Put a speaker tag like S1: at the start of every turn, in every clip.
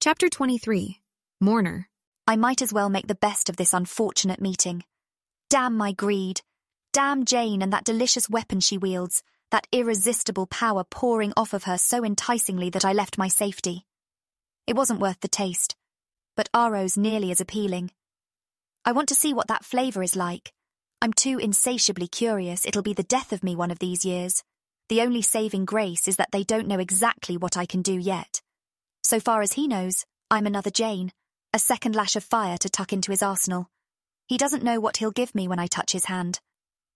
S1: Chapter 23. Mourner.
S2: I might as well make the best of this unfortunate meeting. Damn my greed. Damn Jane and that delicious weapon she wields, that irresistible power pouring off of her so enticingly that I left my safety. It wasn't worth the taste, but Aro's nearly as appealing. I want to see what that flavour is like. I'm too insatiably curious it'll be the death of me one of these years. The only saving grace is that they don't know exactly what I can do yet. So far as he knows, I'm another Jane, a second lash of fire to tuck into his arsenal. He doesn't know what he'll give me when I touch his hand.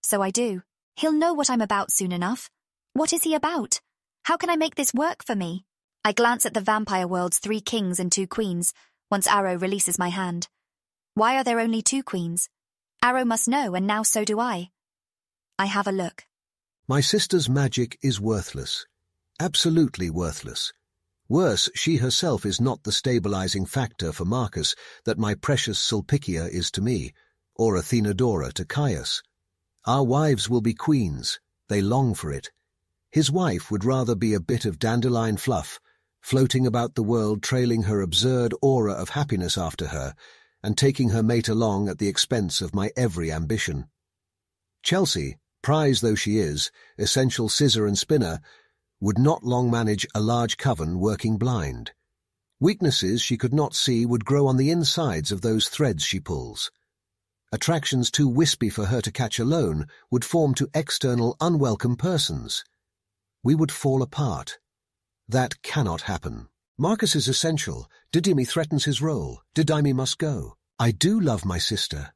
S2: So I do. He'll know what I'm about soon enough. What is he about? How can I make this work for me? I glance at the vampire world's 3 kings and 2 queens, once Aro releases my hand. Why are there only 2 queens? Aro must know, and now so do I. I have a look.
S3: My sister's magic is worthless. Absolutely worthless. Worse, she herself is not the stabilizing factor for Marcus that my precious Sulpicia is to me, or Athenadora to Caius. Our wives will be queens. They long for it. His wife would rather be a bit of dandelion fluff, floating about the world trailing her absurd aura of happiness after her, and taking her mate along at the expense of my every ambition. Chelsea, prize though she is, essential scissor and spinner, would not long manage a large coven working blind. Weaknesses she could not see would grow on the insides of those threads she pulls. Attractions too wispy for her to catch alone would form to external unwelcome persons. We would fall apart. That cannot happen. Marcus is essential. Didymi threatens his role. Didymi must go. I do love my sister.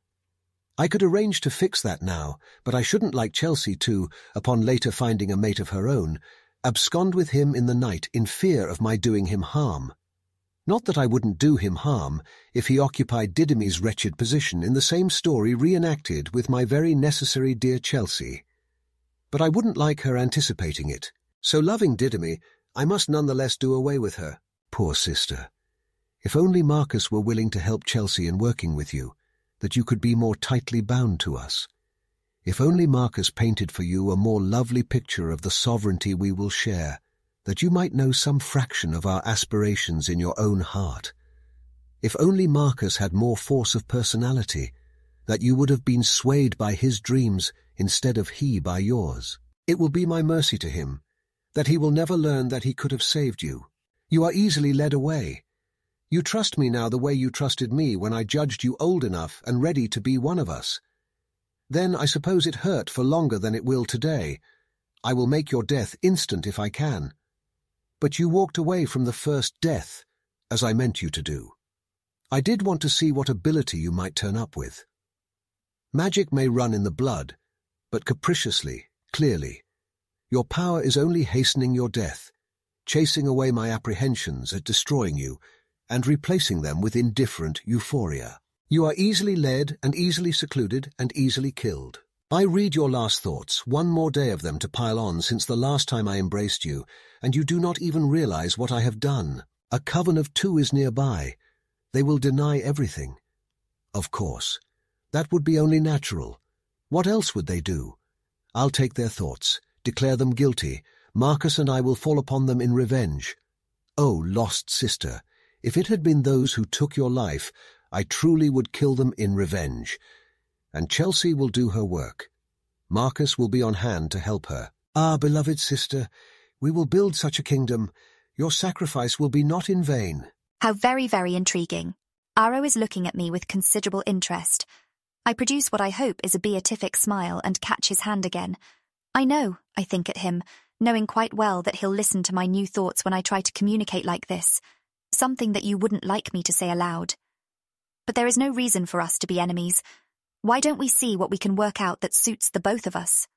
S3: I could arrange to fix that now, but I shouldn't like Chelsea to, upon later finding a mate of her own, abscond with him in the night in fear of my doing him harm. Not that I wouldn't do him harm if he occupied Didymi's wretched position in the same story reenacted with my very necessary dear Chelsea. But I wouldn't like her anticipating it. So loving Didymi, I must nonetheless do away with her. Poor sister. If only Marcus were willing to help Chelsea in working with you, that you could be more tightly bound to us. If only Marcus painted for you a more lovely picture of the sovereignty we will share, that you might know some fraction of our aspirations in your own heart. If only Marcus had more force of personality, that you would have been swayed by his dreams instead of he by yours. It will be my mercy to him, that he will never learn that he could have saved you. You are easily led away. You trust me now the way you trusted me when I judged you old enough and ready to be one of us. Then I suppose it hurt for longer than it will today. I will make your death instant if I can. But you walked away from the first death, as I meant you to do. I did want to see what ability you might turn up with. Magic may run in the blood, but capriciously, clearly. Your power is only hastening your death, chasing away my apprehensions at destroying you, and replacing them with indifferent euphoria. You are easily led and easily secluded and easily killed. I read your last thoughts, one more day of them to pile on since the last time I embraced you, and you do not even realize what I have done. A coven of 2 is nearby. They will deny everything. Of course. That would be only natural. What else would they do? I'll take their thoughts, declare them guilty. Marcus and I will fall upon them in revenge. Oh, lost sister, if it had been those who took your life, I truly would kill them in revenge. And Chelsea will do her work. Marcus will be on hand to help her. Ah, beloved sister, we will build such a kingdom. Your sacrifice will be not in vain.
S2: How very, very intriguing. Aro is looking at me with considerable interest. I produce what I hope is a beatific smile and catch his hand again. I think at him, knowing quite well that he'll listen to my new thoughts when I try to communicate like this. Something that you wouldn't like me to say aloud. But there is no reason for us to be enemies. Why don't we see what we can work out that suits the both of us?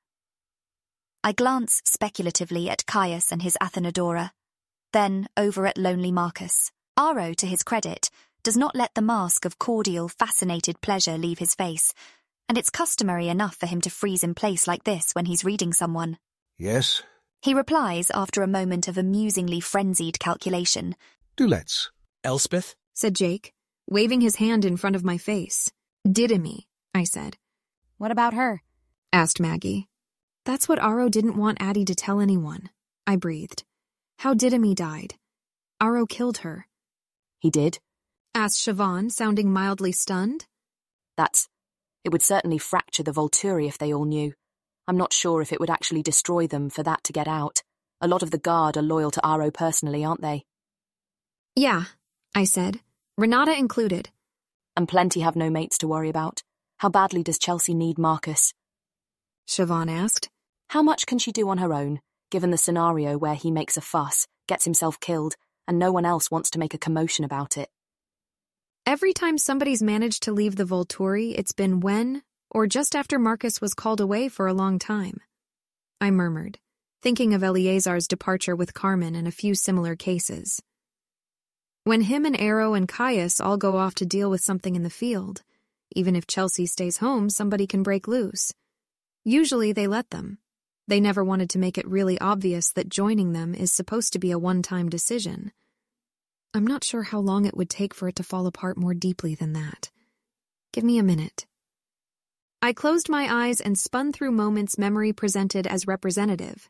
S2: I glance speculatively at Caius and his Athenadora, then over at lonely Marcus. Aro, to his credit, does not let the mask of cordial, fascinated pleasure leave his face, and it's customary enough for him to freeze in place like this when he's reading someone.
S3: Yes?
S2: He replies after a moment of amusingly frenzied calculation.
S3: Do let's.
S4: Elspeth?
S1: Said Jake, waving his hand in front of my face. Didymi, I said.
S5: What about her?
S1: Asked Maggie. That's what Aro didn't want Addie to tell anyone. I breathed. How Didymi died. Aro killed her.
S4: He did?
S1: asked Siobhan, sounding mildly stunned.
S4: It would certainly fracture the Volturi if they all knew. I'm not sure if it would actually destroy them for that to get out. A lot of the guard are loyal to Aro personally, aren't they?
S1: Yeah, I said, Renata included.
S4: And plenty have no mates to worry about. How badly does Chelsea need Marcus?
S1: Siobhan asked.
S4: How much can she do on her own, given the scenario where he makes a fuss, gets himself killed, and no one else wants to make a commotion about it?
S1: Every time somebody's managed to leave the Volturi, it's been when, or just after Marcus was called away for a long time. I murmured, thinking of Eleazar's departure with Carmen and a few similar cases. When him and Arrow and Caius all go off to deal with something in the field, even if Chelsea stays home, somebody can break loose. Usually they let them. They never wanted to make it really obvious that joining them is supposed to be a one-time decision. I'm not sure how long it would take for it to fall apart more deeply than that. Give me a minute. I closed my eyes and spun through moments memory presented as representative.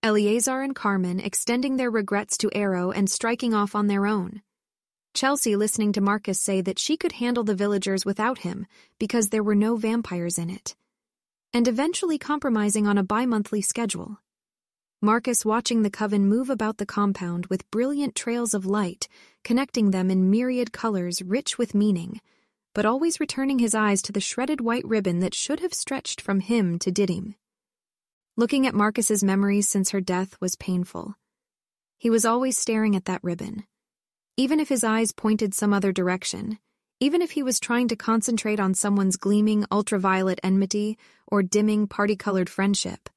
S1: Eleazar and Carmen extending their regrets to Arrow and striking off on their own. Chelsea listening to Marcus say that she could handle the villagers without him because there were no vampires in it. And eventually compromising on a bi-monthly schedule. Marcus watching the coven move about the compound with brilliant trails of light, connecting them in myriad colors rich with meaning, but always returning his eyes to the shredded white ribbon that should have stretched from him to Didim. Looking at Marcus's memories since her death was painful. He was always staring at that ribbon. Even if his eyes pointed some other direction, even if he was trying to concentrate on someone's gleaming ultraviolet enmity or dimming party-colored friendship.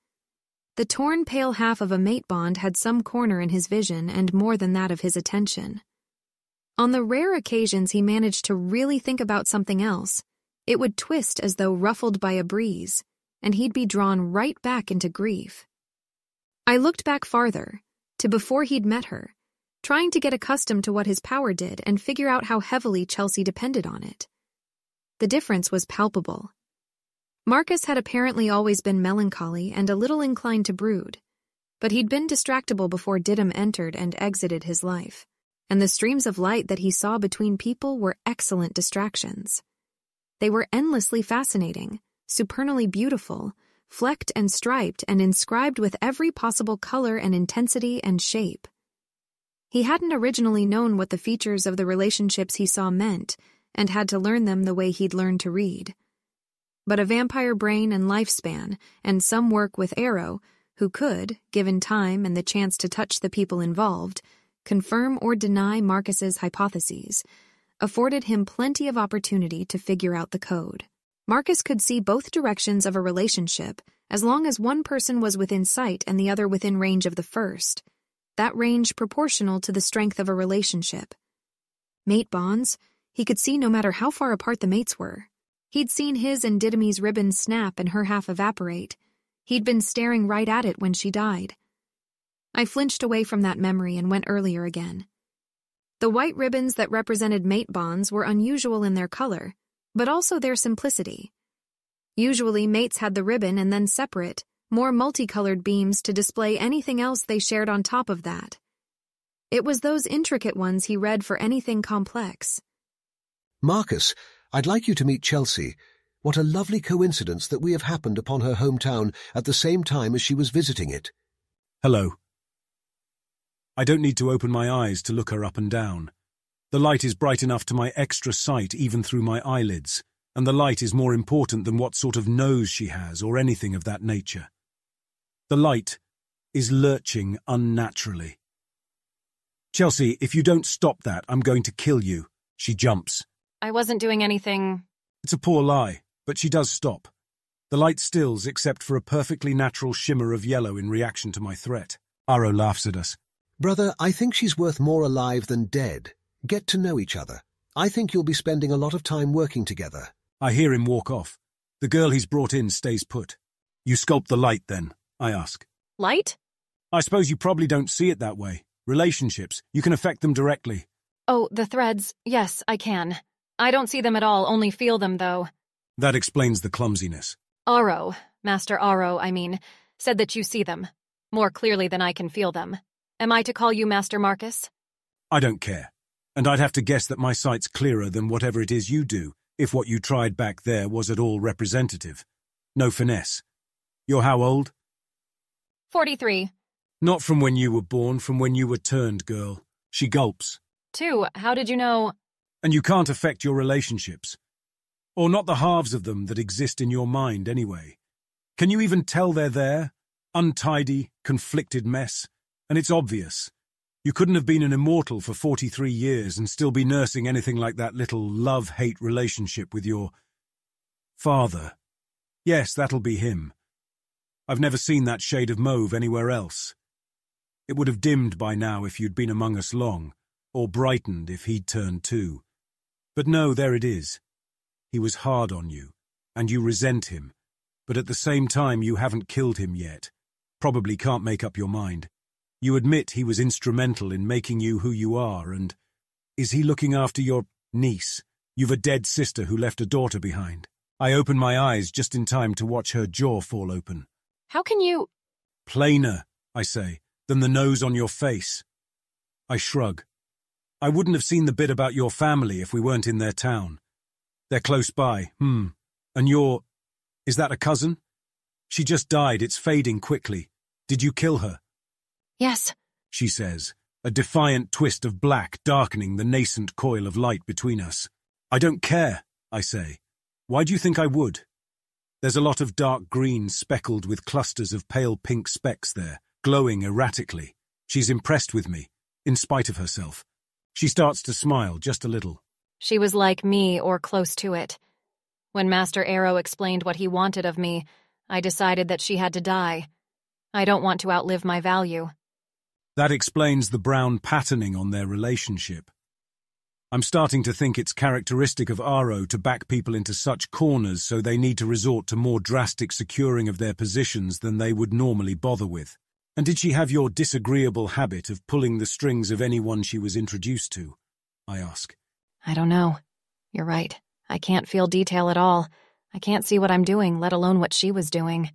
S1: The torn pale half of a mate bond had some corner in his vision and more than that of his attention. On the rare occasions he managed to really think about something else, it would twist as though ruffled by a breeze, and he'd be drawn right back into grief. I looked back farther, to before he'd met her, trying to get accustomed to what his power did and figure out how heavily Chelsea depended on it. The difference was palpable. Marcus had apparently always been melancholy and a little inclined to brood, but he'd been distractible before Didim entered and exited his life, and the streams of light that he saw between people were excellent distractions. They were endlessly fascinating, supernally beautiful, flecked and striped and inscribed with every possible color and intensity and shape. He hadn't originally known what the features of the relationships he saw meant and had to learn them the way he'd learned to read. But a vampire brain and lifespan, and some work with Arrow, who could, given time and the chance to touch the people involved, confirm or deny Marcus's hypotheses, afforded him plenty of opportunity to figure out the code. Marcus could see both directions of a relationship as long as one person was within sight and the other within range of the first, that range proportional to the strength of a relationship. Mate bonds, he could see no matter how far apart the mates were. He'd seen his and Didym's ribbon snap and her half evaporate. He'd been staring right at it when she died. I flinched away from that memory and went earlier again. The white ribbons that represented mate bonds were unusual in their color, but also their simplicity. Usually mates had the ribbon and then separate, more multicolored beams to display anything else they shared on top of that. It was those intricate ones he read for anything complex.
S3: Marcus, I'd like you to meet Chelsea. What a lovely coincidence that we have happened upon her hometown at the same time as she was visiting it.
S5: Hello. I don't need to open my eyes to look her up and down. The light is bright enough to my extra sight even through my eyelids, and the light is more important than what sort of nose she has or anything of that nature. The light is lurching unnaturally. Chelsea, if you don't stop that, I'm going to kill you. She jumps.
S6: I wasn't doing anything.
S5: It's a poor lie, but she does stop. The light stills except for a perfectly natural shimmer of yellow in reaction to my threat. Aro laughs at us.
S3: Brother, I think she's worth more alive than dead. Get to know each other. I think you'll be spending a lot of time working together.
S5: I hear him walk off. The girl he's brought in stays put. You sculpt the light, then, I ask.
S6: Light?
S5: I suppose you probably don't see it that way. Relationships, you can affect them directly.
S6: Oh, the threads. Yes, I can. I don't see them at all, only feel them, though.
S5: That explains the clumsiness.
S6: Aro, Master Aro, I mean, said that you see them. More clearly than I can feel them. Am I to call you Master Marcus?
S5: I don't care. And I'd have to guess that my sight's clearer than whatever it is you do, if what you tried back there was at all representative. No finesse. You're how old?
S6: 43.
S5: Not from when you were born, from when you were turned, girl. She gulps.
S6: 2. How did you know?
S5: And you can't affect your relationships. Or not the halves of them that exist in your mind, anyway. Can you even tell they're there? Untidy, conflicted mess. And it's obvious. You couldn't have been an immortal for 43 years and still be nursing anything like that little love-hate relationship with your father. Yes, that'll be him. I've never seen that shade of mauve anywhere else. It would have dimmed by now if you'd been among us long, or brightened if he'd turned too. But no, there it is. He was hard on you, and you resent him, but at the same time you haven't killed him yet. Probably can't make up your mind. You admit he was instrumental in making you who you are, and is he looking after your niece? You've a dead sister who left a daughter behind. I open my eyes just in time to watch her jaw fall open.
S6: How can you…
S5: Plainer, I say, than the nose on your face. I shrug. I wouldn't have seen the bit about your family if we weren't in their town. They're close by, And is that a cousin? She just died, it's fading quickly. Did you kill her?
S6: Yes,
S5: She says, a defiant twist of black darkening the nascent coil of light between us. I don't care, I say. Why do you think I would? There's a lot of dark green speckled with clusters of pale pink specks there, glowing erratically. She's impressed with me, in spite of herself. She starts to smile just a little.
S6: She was like me or close to it. When Master Arrow explained what he wanted of me, I decided that she had to die. I don't want to outlive my value.
S5: That explains the brown patterning on their relationship. I'm starting to think it's characteristic of Arrow to back people into such corners so they need to resort to more drastic securing of their positions than they would normally bother with. And did she have your disagreeable habit of pulling the strings of anyone she was introduced to? I ask.
S6: I don't know. You're right. I can't feel detail at all. I can't see what I'm doing, let alone what she was doing.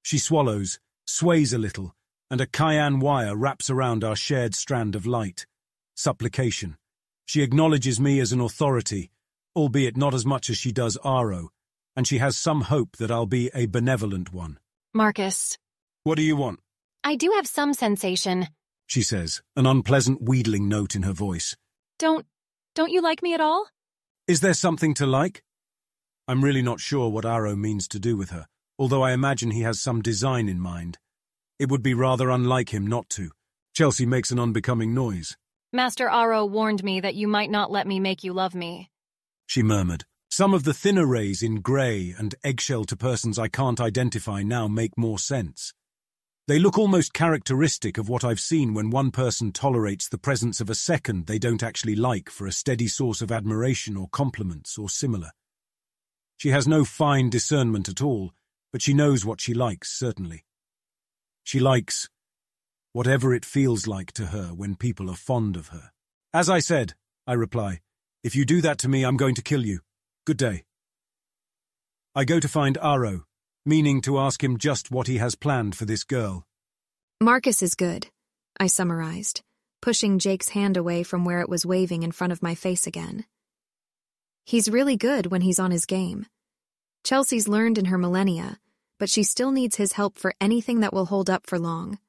S5: She swallows, sways a little, and a cayenne wire wraps around our shared strand of light. Supplication. She acknowledges me as an authority, albeit not as much as she does Arrow, and she has some hope that I'll be a benevolent one.
S6: Marcus.
S5: What do you want?
S6: I do have some sensation.
S5: She says, an unpleasant wheedling note in her voice.
S6: Don't you like me at all?
S5: Is there something to like? I'm really not sure what Arrow means to do with her, although I imagine he has some design in mind. It would be rather unlike him not to. Chelsea makes an unbecoming noise.
S6: Master Arrow warned me that you might not let me make you love me.
S5: She murmured. Some of the thinner rays in grey and eggshell to persons I can't identify now make more sense. They look almost characteristic of what I've seen when one person tolerates the presence of a second they don't actually like for a steady source of admiration or compliments or similar. She has no fine discernment at all, but she knows what she likes, certainly. She likes whatever it feels like to her when people are fond of her. As I said, I reply, if you do that to me, I'm going to kill you. Good day. I go to find Arrow, meaning to ask him just what he has planned for this girl.
S1: Marcus is good, I summarized, pushing Jake's hand away from where it was waving in front of my face again. He's really good when he's on his game. Chelsea's learned in her millennia, but she still needs his help for anything that will hold up for long.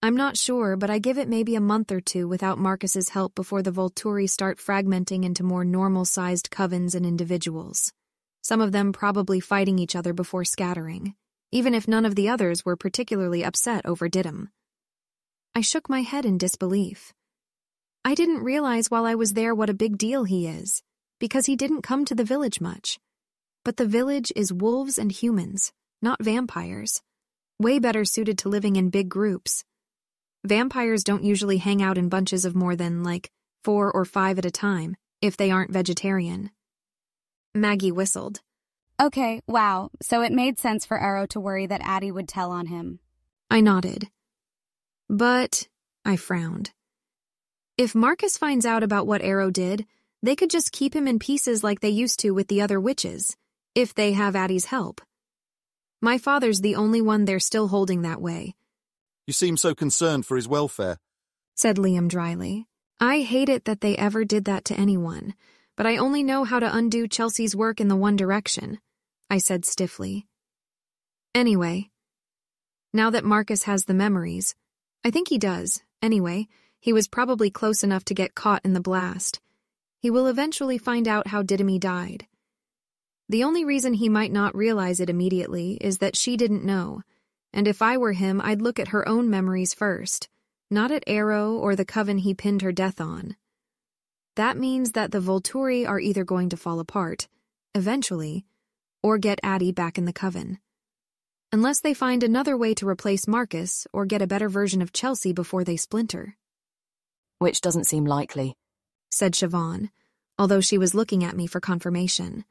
S1: I'm not sure, but I give it maybe a month or two without Marcus's help before the Volturi start fragmenting into more normal-sized covens and individuals. Some of them probably fighting each other before scattering, even if none of the others were particularly upset over Didymu. I shook my head in disbelief. I didn't realize while I was there what a big deal he is, because he didn't come to the village much. But the village is wolves and humans, not vampires. Way better suited to living in big groups. Vampires don't usually hang out in bunches of more than, 4 or 5 at a time, if they aren't vegetarian. Maggie whistled.
S7: Okay, wow, so it made sense for Arrow to worry that Addie would tell on him.
S1: I nodded. But I frowned. If Marcus finds out about what Arrow did, they could just keep him in pieces like they used to with the other witches, if they have Addie's help. My father's the only one they're still holding that way.
S8: You seem so concerned for his welfare,
S1: said Liam dryly. I hate it that they ever did that to anyone, but I only know how to undo Chelsea's work in the one direction, I said stiffly. Anyway, now that Marcus has the memories, I think he does. Anyway, he was probably close enough to get caught in the blast. He will eventually find out how Didymi died. The only reason he might not realize it immediately is that she didn't know, and if I were him, I'd look at her own memories first, not at Arrow or the coven he pinned her death on. That means that the Volturi are either going to fall apart, eventually, or get Addie back in the coven. Unless they find another way to replace Marcus or get a better version of Chelsea before they splinter.
S4: Which doesn't seem likely,
S1: said Siobhan, although she was looking at me for confirmation.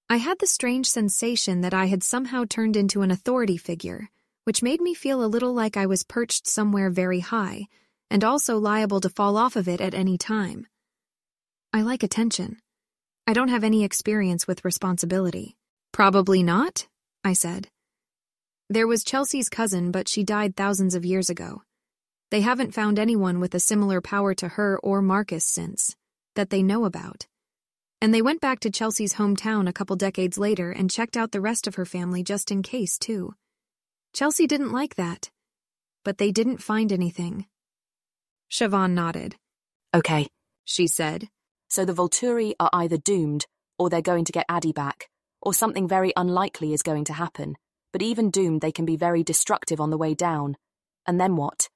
S1: I had the strange sensation that I had somehow turned into an authority figure, which made me feel a little like I was perched somewhere very high, and also liable to fall off of it at any time. I like attention. I don't have any experience with responsibility. Probably not, I said. There was Chelsea's cousin, but she died thousands of years ago. They haven't found anyone with a similar power to her or Marcus since, that they know about. And they went back to Chelsea's hometown a couple decades later and checked out the rest of her family just in case, too. Chelsea didn't like that, but they didn't find anything. Siobhan nodded.
S4: Okay,
S1: she said.
S4: So the Volturi are either doomed, or they're going to get Addie back, or something very unlikely is going to happen. But even doomed, they can be very destructive on the way down. And then what?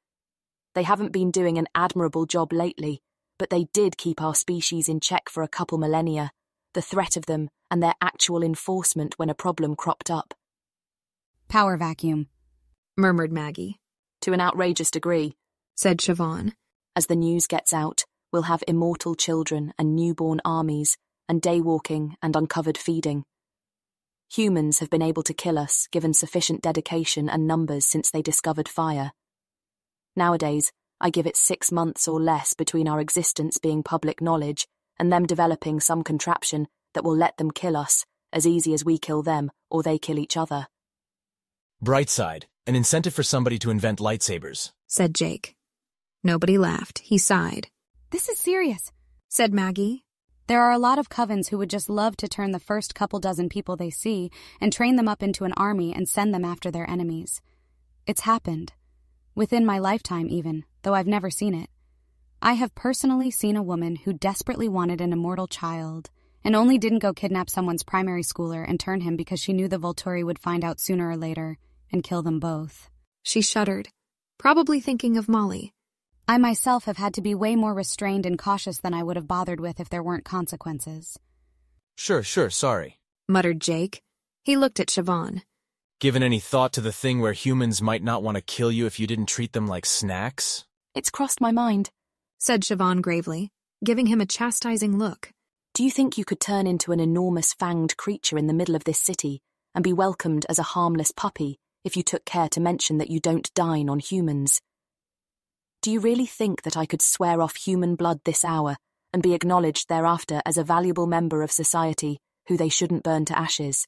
S4: They haven't been doing an admirable job lately, but they did keep our species in check for a couple millennia, the threat of them and their actual enforcement when a problem cropped up.
S7: Power vacuum,
S1: murmured Maggie.
S4: To an outrageous degree,
S1: said Siobhan.
S4: As the news gets out, we'll have immortal children and newborn armies, and daywalking and uncovered feeding. Humans have been able to kill us, given sufficient dedication and numbers since they discovered fire. Nowadays, I give it 6 months or less between our existence being public knowledge and them developing some contraption that will let them kill us, as easy as we kill them or they kill each other.
S8: Bright side, an incentive for somebody to invent lightsabers,
S1: said Jake. Nobody laughed. He sighed.
S7: This is serious,
S1: said Maggie.
S7: There are a lot of covens who would just love to turn the first couple dozen people they see and train them up into an army and send them after their enemies. It's happened. Within my lifetime even, though I've never seen it. I have personally seen a woman who desperately wanted an immortal child and only didn't go kidnap someone's primary schooler and turn him because she knew the Volturi would find out sooner or later and kill them both.
S1: She shuddered, probably thinking of Molly.
S7: I myself have had to be way more restrained and cautious than I would have bothered with if there weren't consequences.
S8: Sure, sorry,
S1: muttered Jake. He looked at Siobhan.
S8: Given any thought to the thing where humans might not want to kill you if you didn't treat them like snacks?
S4: It's crossed my mind,
S1: said Siobhan gravely, giving him a chastising look.
S4: Do you think you could turn into an enormous fanged creature in the middle of this city and be welcomed as a harmless puppy if you took care to mention that you don't dine on humans? Do you really think that I could swear off human blood this hour and be acknowledged thereafter as a valuable member of society who they shouldn't burn to ashes?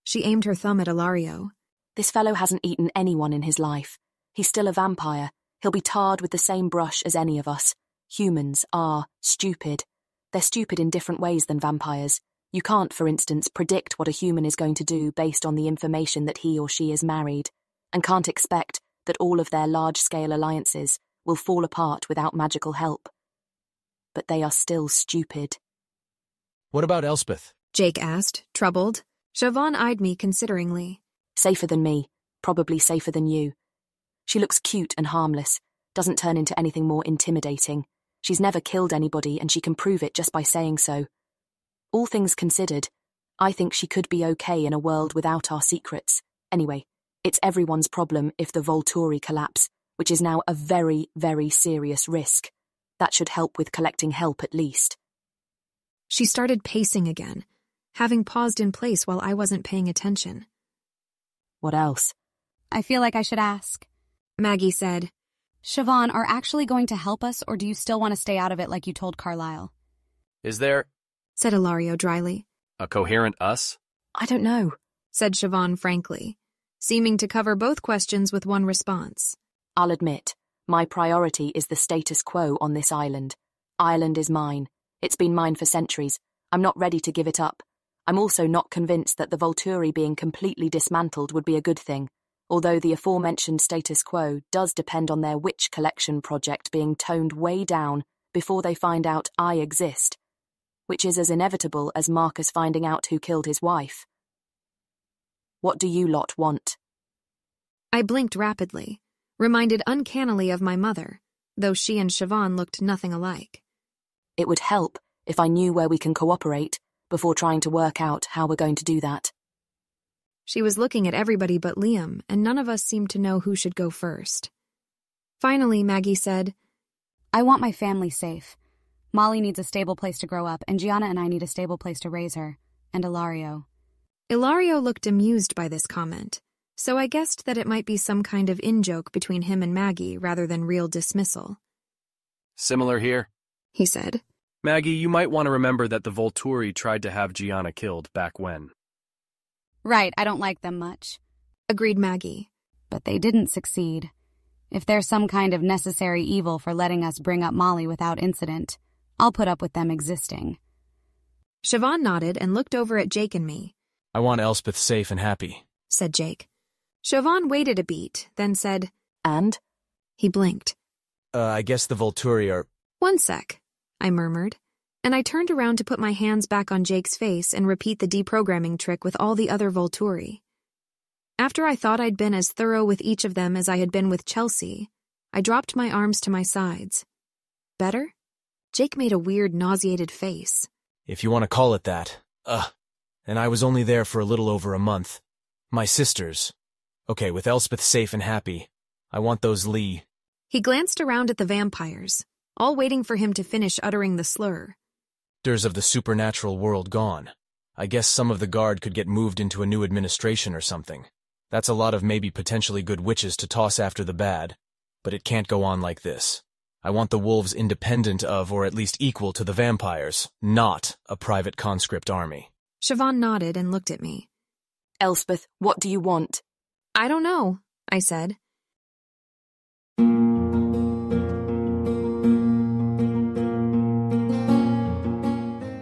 S1: She aimed her thumb at Ilario.
S4: This fellow hasn't eaten anyone in his life. He's still a vampire. He'll be tarred with the same brush as any of us. Humans are stupid. They're stupid in different ways than vampires. You can't, for instance, predict what a human is going to do based on the information that he or she is married, and can't expect that all of their large-scale alliances will fall apart without magical help. But they are still stupid.
S8: What about Elspeth?
S1: Jake asked, troubled. Siobhan eyed me consideringly.
S4: Safer than me, probably safer than you. She looks cute and harmless, doesn't turn into anything more intimidating. She's never killed anybody and she can prove it just by saying so. All things considered, I think she could be okay in a world without our secrets. Anyway, it's everyone's problem if the Volturi collapse, which is now a very, very serious risk. That should help with collecting help at least.
S1: She started pacing again, having paused in place while I wasn't paying attention.
S4: What else?
S7: I feel like I should ask.
S1: Maggie said.
S7: Siobhan, are actually going to help us, or do you still want to stay out of it like you told Carlisle?
S9: Is there,
S1: said Ilario dryly,
S9: a coherent us?
S4: I don't know,
S1: said Siobhan frankly, seeming to cover both questions with one response.
S4: I'll admit, My priority is the status quo on this island. Ireland is mine. It's been mine for centuries. I'm not ready to give it up. I'm also not convinced that the Volturi being completely dismantled would be a good thing, although the aforementioned status quo does depend on their witch collection project being toned way down before they find out I exist, which is as inevitable as Marcus finding out who killed his wife. What do you lot want?
S1: I blinked rapidly, reminded uncannily of my mother, though she and Siobhan looked nothing alike.
S4: It would help if I knew where we can cooperate before trying to work out how we're going to do that.
S1: She was looking at everybody but Liam, and none of us seemed to know who should go first. Finally, Maggie said,
S7: I want my family safe. Molly needs a stable place to grow up, and Gianna and I need a stable place to raise her. And Ilario.
S1: Ilario looked amused by this comment, so I guessed that it might be some kind of in-joke between him and Maggie rather than real dismissal.
S9: Similar here,
S1: he said.
S9: Maggie, you might want to remember that the Volturi tried to have Gianna killed back when.
S7: Right, I don't like them much.
S1: Agreed Maggie.
S7: But they didn't succeed. If there's some kind of necessary evil for letting us bring up Molly without incident, I'll put up with them existing.
S1: Siobhan nodded and looked over at Jake and me.
S8: I want Elspeth safe and happy,
S1: said Jake. Siobhan waited a beat, then said,
S4: And?
S1: He blinked.
S8: I guess the Volturi are...
S1: One sec, I murmured, and I turned around to put my hands back on Jake's face and repeat the deprogramming trick with all the other Volturi. After I thought I'd been as thorough with each of them as I had been with Chelsea, I dropped my arms to my sides. Better? Jake made a weird, nauseated face.
S8: If you want to call it that. And I was only there for a little over a month. My sisters. Okay, with Elspeth safe and happy, I want those Lee.
S1: He glanced around at the vampires, all waiting for him to finish uttering the slur.
S8: Of the supernatural world gone. I guess some of the guard could get moved into a new administration or something. That's a lot of maybe potentially good witches to toss after the bad, but it can't go on like this. I want the wolves independent of or at least equal to the vampires, not a private conscript army.
S1: Siobhan nodded and looked at me.
S4: Elspeth, what do you want?
S1: I don't know, I said.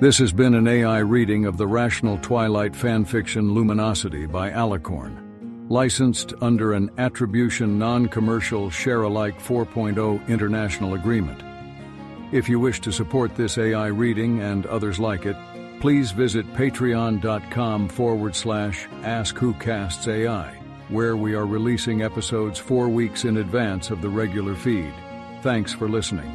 S10: This has been an AI reading of the Rational Twilight fanfiction Luminosity by Alicorn. Licensed under an Attribution Non-Commercial Share-alike 4.0 International Agreement. If you wish to support this AI reading and others like it, please visit patreon.com/AskWhoCastsAI, where we are releasing episodes 4 weeks in advance of the regular feed. Thanks for listening.